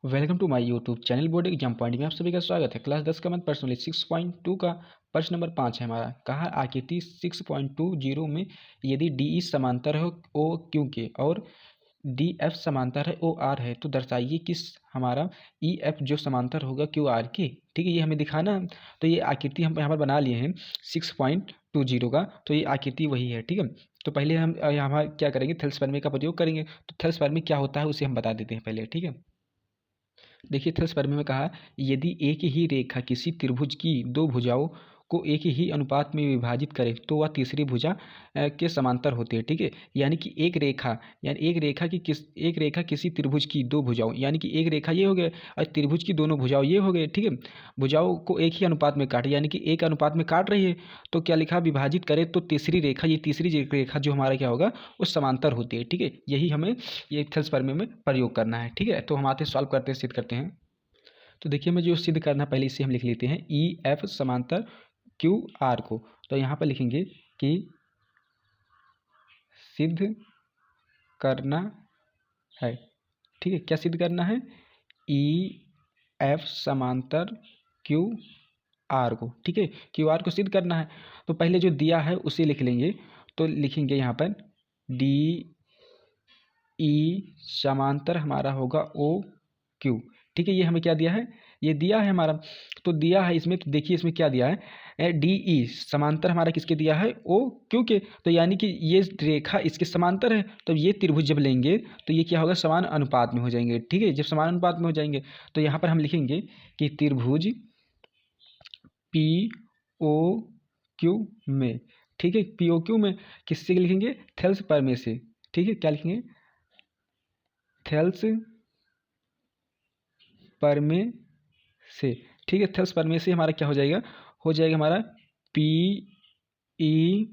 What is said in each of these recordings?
Welcome to my YouTube channel board exam point में आप सभी का स्वागत है। क्लास 10 का मैथ पर्सनली 6.2 का प्रश्न नंबर 5 है हमारा। कहा आकृति 6.20 में यदि डी ई समांतर है ओ क्यू के और डी एफ समांतर है ओ आर है तो दर्शाइए किस हमारा ई एफ जो समांतर होगा क्यू आर की। ठीक है, ये हमें दिखाना है। तो ये आकृति हम यहाँ पर बना लिए हैं 6.20 का, तो ये आकृति वही है। ठीक है, तो पहले हम यहाँ क्या करेंगे, थेल्स प्रमेय का प्रयोग करेंगे। तो थेल्स प्रमेय क्या होता है उसे हम बता देते हैं पहले। ठीक है, देखिए थेल्स प्रमेय में कहा यदि एक ही रेखा किसी त्रिभुज की दो भुजाओं को एक ही अनुपात में विभाजित करे तो वह तीसरी भुजा के समांतर होती है। ठीक है, यानी कि एक रेखा किसी त्रिभुज की दो भुजाओं, यानी कि एक रेखा ये हो गए और त्रिभुज की दोनों भुजाओं ये हो गए। ठीक है, भुजाओं को एक ही अनुपात में काटे, यानी कि एक अनुपात में काट रही है, तो क्या लिखा, विभाजित करे तो तीसरी रेखा, ये तीसरी रेखा जो हमारा क्या होगा उस समांतर होती है। ठीक है, यही हमें ये थेल्स प्रमेय में प्रयोग करना है। ठीक है, तो हम आते सॉल्व करते हैं, सिद्ध करते हैं। तो देखिए हमें जो सिद्ध करना पहले इसे हम लिख लेते हैं ई एफ समांतर क्यू आर को। तो यहाँ पर लिखेंगे कि सिद्ध करना है। ठीक है, क्या सिद्ध करना है, ई एफ समांतर क्यू आर को। ठीक है, क्यू आर को सिद्ध करना है। तो पहले जो दिया है उसे लिख लेंगे। तो लिखेंगे यहाँ पर डी ई समांतर हमारा होगा ओ क्यू। ठीक है, ये हमें क्या दिया है, ये दिया है हमारा। तो दिया है इसमें, तो देखिए इसमें क्या दिया है, डी ई समांतर हमारा किसके दिया है, ओ क्यू के। तो यानी कि ये रेखा इसके समांतर है, तो ये त्रिभुज जब लेंगे तो ये क्या होगा, समान अनुपात में हो जाएंगे। ठीक है, जब समान अनुपात में हो जाएंगे तो यहाँ पर हम लिखेंगे कि त्रिभुज पी ओ क्यू में। ठीक है, पी ओ क्यू में किससे लिखेंगे, थेल्स प्रमेय से। ठीक है, क्या लिखेंगे, थेल्स प्रमेय से। ठीक है, थेल्स प्रमेय से हमारा क्या हो जाएगा हमारा पी ई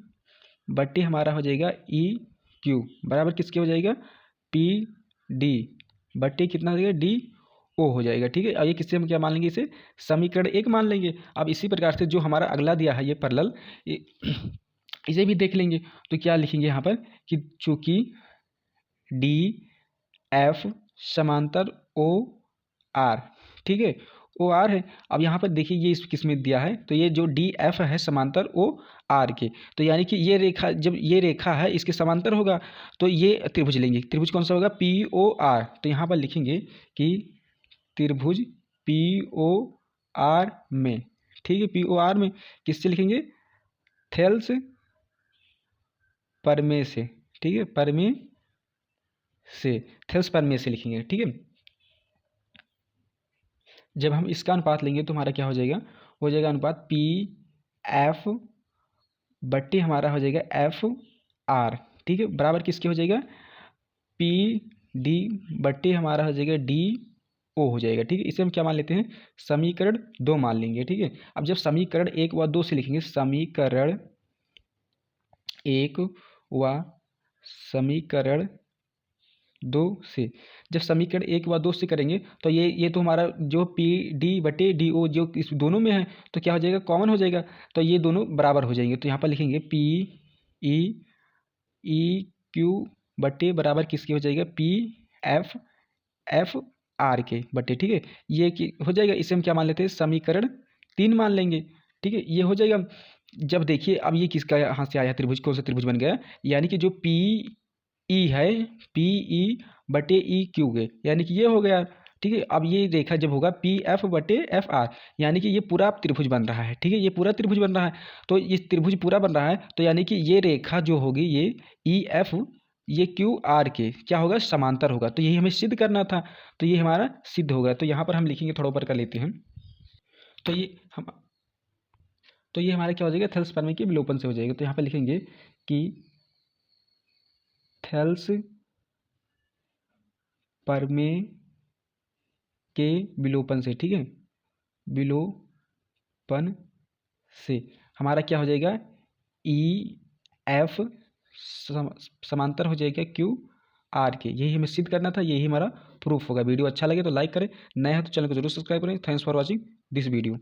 बट्टी हमारा हो जाएगा ई क्यू बराबर किसके हो जाएगा, पी डी बट्टी कितना हो जाएगा, डी ओ हो जाएगा। ठीक है, और ये किससे हम क्या मान लेंगे, इसे समीकरण 1 मान लेंगे। अब इसी प्रकार से जो हमारा अगला दिया है ये पैरेलल, इसे भी देख लेंगे। तो क्या लिखेंगे यहाँ पर कि चूंकि डी एफ समांतर ओ आर, ठीक है, ओ आर है। अब यहाँ पर देखिए ये इस किस में दिया है, तो ये जो डी एफ है समांतर ओ आर के, तो यानी कि ये रेखा, जब ये रेखा है इसके समांतर होगा तो ये त्रिभुज लेंगे। त्रिभुज कौन सा होगा, पी ओ आर। तो यहाँ पर लिखेंगे कि त्रिभुज पी ओ आर में। ठीक है, पी ओ आर में किससे लिखेंगे, थेल्स प्रमेय से। ठीक है, प्रमेय से, थेल्स प्रमेय से लिखेंगे। ठीक है, जब हम इसका अनुपात लेंगे तो हमारा क्या हो जाएगा अनुपात पी एफ बट्टी हमारा हो जाएगा एफ आर। ठीक है, बराबर किसके हो जाएगा, पी डी बट्टी हमारा हो जाएगा डी ओ हो जाएगा। ठीक है, इसे हम क्या मान लेते हैं, समीकरण 2 मान लेंगे। ठीक है, अब जब समीकरण 1 व 2 से लिखेंगे, समीकरण 1 व समीकरण 2 से, जब समीकरण 1 व 2 से करेंगे तो ये तो हमारा जो पी डी बटे डी ओ जो इस दोनों में है तो क्या हो जाएगा, कॉमन हो जाएगा, तो ये दोनों बराबर हो जाएंगे। तो यहाँ पर लिखेंगे पी ई क्यू बटे बराबर किसके हो जाएगा, पी एफ एफ आर के बटे। ठीक है, ये कि हो जाएगा, इसे हम क्या मान लेते हैं, समीकरण 3 मान लेंगे। ठीक है, ये हो जाएगा। जब देखिए अब ये किसका यहाँ से आया, त्रिभुज कौन सा त्रिभुज बन गया, यानी कि जो पी ई है, पी ई बटे ई क्यू के, यानी कि ये हो गया। ठीक है, अब ये रेखा जब होगा पी एफ बटे एफ आर, यानी कि ये पूरा त्रिभुज बन रहा है। ठीक है, ये पूरा त्रिभुज बन रहा है, तो ये त्रिभुज पूरा बन रहा है, तो यानी कि ये रेखा जो होगी ये ई एफ ये क्यू आर के क्या होगा, समांतर होगा। तो यही हमें सिद्ध करना था, तो ये हमारा सिद्ध होगा। तो यहाँ पर हम लिखेंगे, थोड़ा ऊपर कर लेते हैं। तो ये हमारा क्या हो जाएगा, थेल्स प्रमेय के विलोपन से हो जाएगा। तो यहाँ पर लिखेंगे कि थेल्स प्रमेय के विलोपन से। ठीक है, विलोपन से हमारा क्या हो जाएगा, ई एफ समांतर हो जाएगा क्यू आर के। यही हमें सिद्ध करना था, यही हमारा प्रूफ होगा। वीडियो अच्छा लगे तो लाइक करें, नए हो तो चैनल को जरूर सब्सक्राइब करें। Thanks for watching this video.